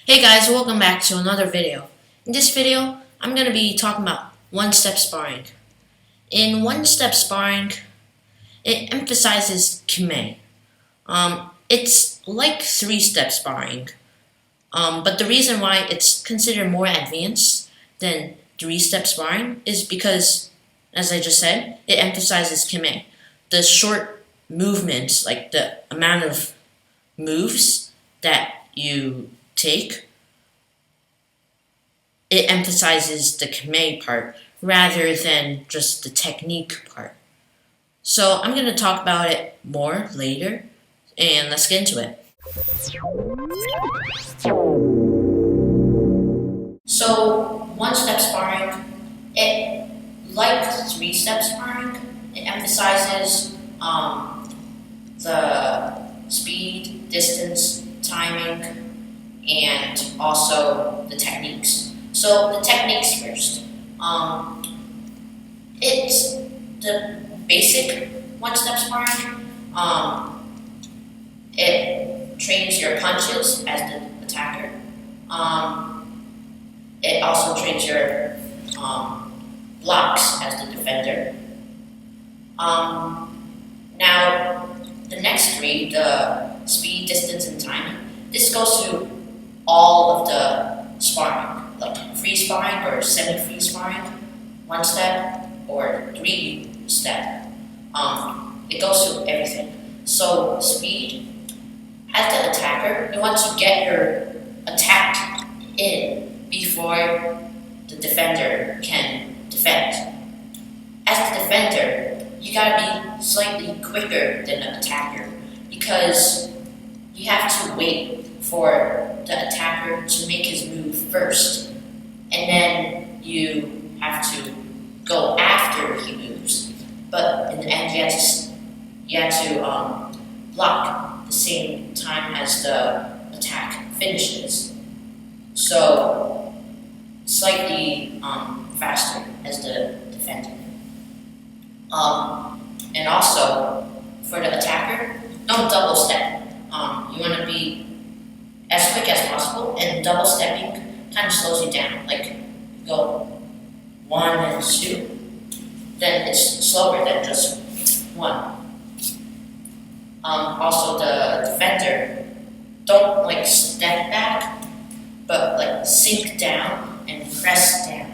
Hey guys, welcome back to another video. In this video, I'm going to be talking about one-step sparring. In one-step sparring, it emphasizes kime. It's like three-step sparring, but the reason why it's considered more advanced than three-step sparring is because, as I just said, it emphasizes kime. The short movements, like the amount of moves that you take, it emphasizes the kame part rather than just the technique part. So I'm going to talk about it more later, and let's get into it. So one-step sparring, it like three-step sparring, it emphasizes the speed, distance, timing, and also the techniques. So the techniques first. It's the basic one-step sparring. It trains your punches as the attacker. It also trains your blocks as the defender. Now, the next three, the speed, distance, and timing, this goes through all of the sparring, like free sparring or semi-free sparring, one step or three step. It goes through everything. So speed, as the attacker, you want to get your attack in before the defender can defend. As the defender, you gotta be slightly quicker than the attacker because you have to wait for the attacker to make his move first, and then you have to go after he moves. But in the end, you have to block the same time as the attack finishes. So slightly faster as the defender. And also for the attacker, don't double step. You want to be as quick as possible, and double stepping kind of slows you down. Like you go 1 and 2, then it's slower than just 1. Also, the defender, don't like step back, but like sink down and press down.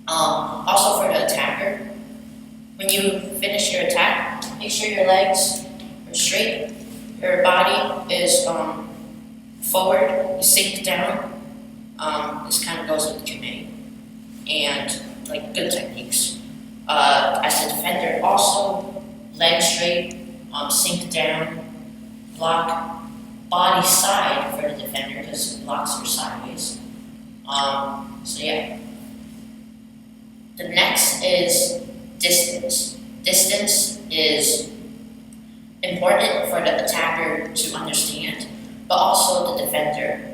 Also, for the attacker, when you finish your attack, make sure your legs are straight, your body is forward, you sink down. This kind of goes with kime and like good techniques. As a defender, also legs straight, sink down, block body side for the defender because blocks are sideways. So yeah. The next is distance. Distance is important for the attacker to understand, but also the defender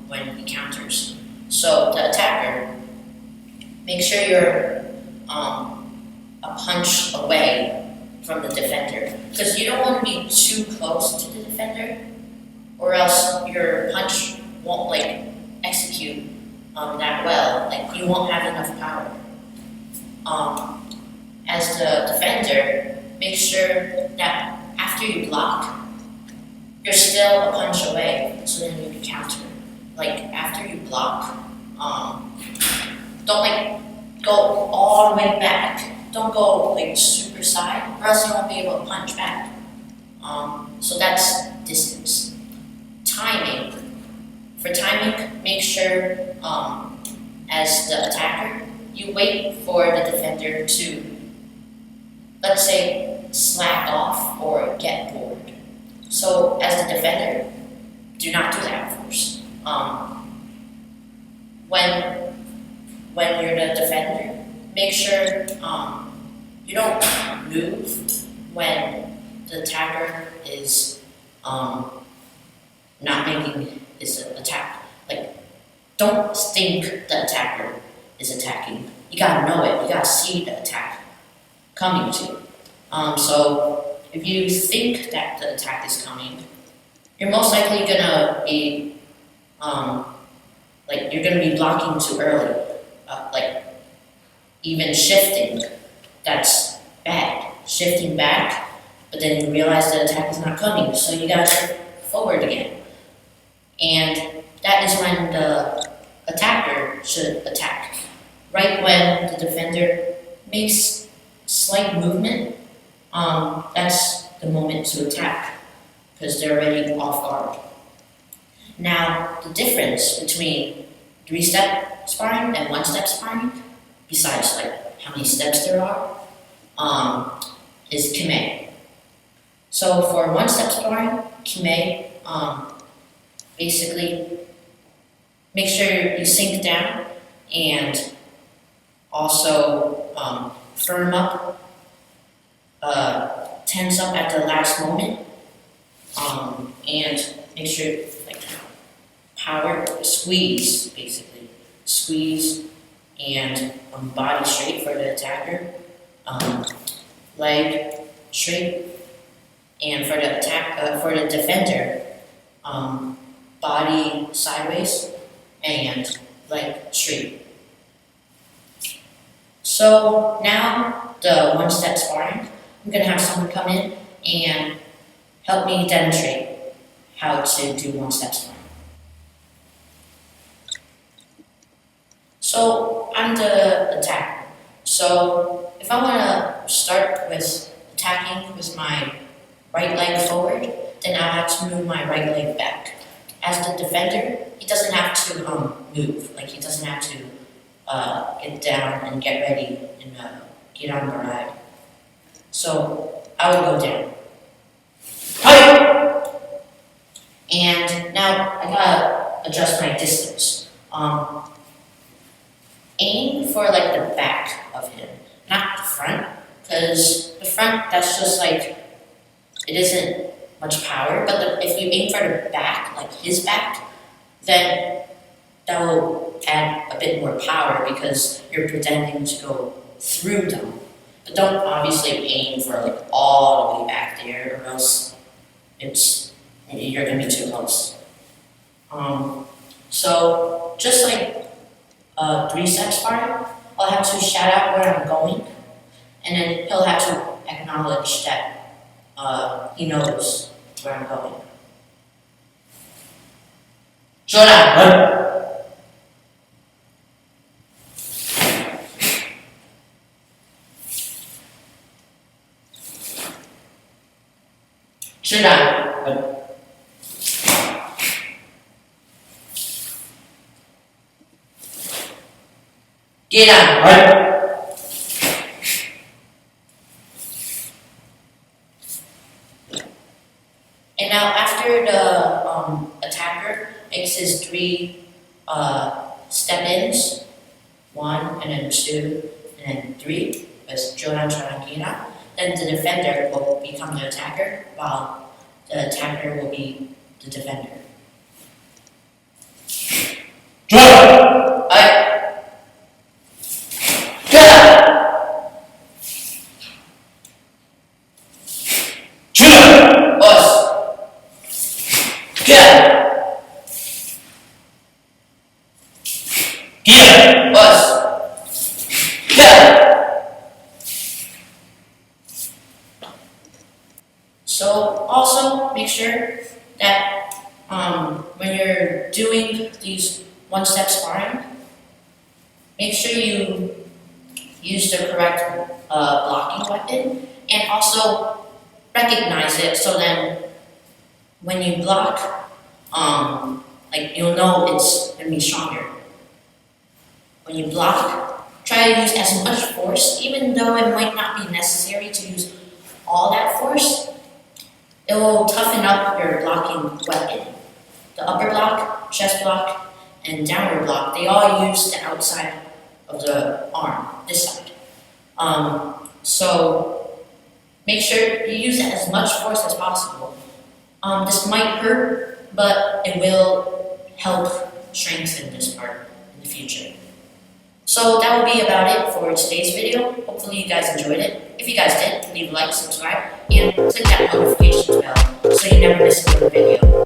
when he counters. So the attacker, make sure you're a punch away from the defender because you don't want to be too close to the defender, or else your punch won't like execute that well. Like you won't have enough power. As the defender, make sure that after you block, you're still a punch away, so then you can counter. Like after you block, don't like go all the way back. Don't go like super side, or else you won't be able to punch back. So that's distance. Timing. For timing, make sure as the attacker, you wait for the defender to, let's say, slack off or get bored. So as the defender, do not do that first. When you're the defender, make sure you don't move when the attacker is not making his attack. Like, don't think the attacker is attacking. You gotta know it. You gotta see the attack coming to you. So if you think that the attack is coming, you're most likely gonna be like you're going to be blocking too early, like even shifting, that's bad. Shifting back, but then you realize the attack is not coming, so you gotta shift forward again. And that is when the attacker should attack. Right when the defender makes slight movement, that's the moment to attack, because they're already off guard. Now, the difference between 3-step sparring and 1-step sparring, besides like how many steps there are, is kime. So for 1-step sparring, kime, basically make sure you sink down and also firm up, tense up at the last moment, and make sure like power, squeeze basically, squeeze and body straight for the attacker, leg straight, and for the for the defender, body sideways and leg straight. So now the 1-step sparring, I'm gonna have someone come in and help me demonstrate how to do 1-step sparring. So I'm the attacker. So if I want to start with attacking with my right leg forward, then I'll have to move my right leg back. As the defender, he doesn't have to move. Like he doesn't have to get down and get ready and get on the ride. So I will go down. Hi! And now I gotta adjust my distance. Aim for like the back of him, not the front, because the front, that's just like, it isn't much power, but if you aim for the back, like his back, then that will add a bit more power because you're pretending to go through them. But don't obviously aim for like all the way back there, or else you're gonna be too close. So just like 3-step sparring, I'll have to shout out where I'm going, and then he'll have to acknowledge that he knows where I'm going. Shotokan! Shotokan! Get on! Right. And now after the attacker makes his 3 step-ins, 1 and then 2 and then 3, with Jodan Charakira, then the defender will become the attacker, while the attacker will be the defender. So also make sure that when you're doing these 1-step sparring, make sure you use the correct blocking weapon, and also recognize it, so then when you block, like you'll know it's gonna be stronger. When you block, try to use as much force, even though it might not be necessary to use all that force. It will toughen up your blocking weapon. The upper block, chest block, and downward block, they all use the outside of the arm, this side. So make sure you use as much force as possible. This might hurt, but it will help strengthen this part in the future. So that will be about it for today's video. Hopefully you guys enjoyed it. If you guys did, leave a like, subscribe, and click that notification bell so you never miss another video.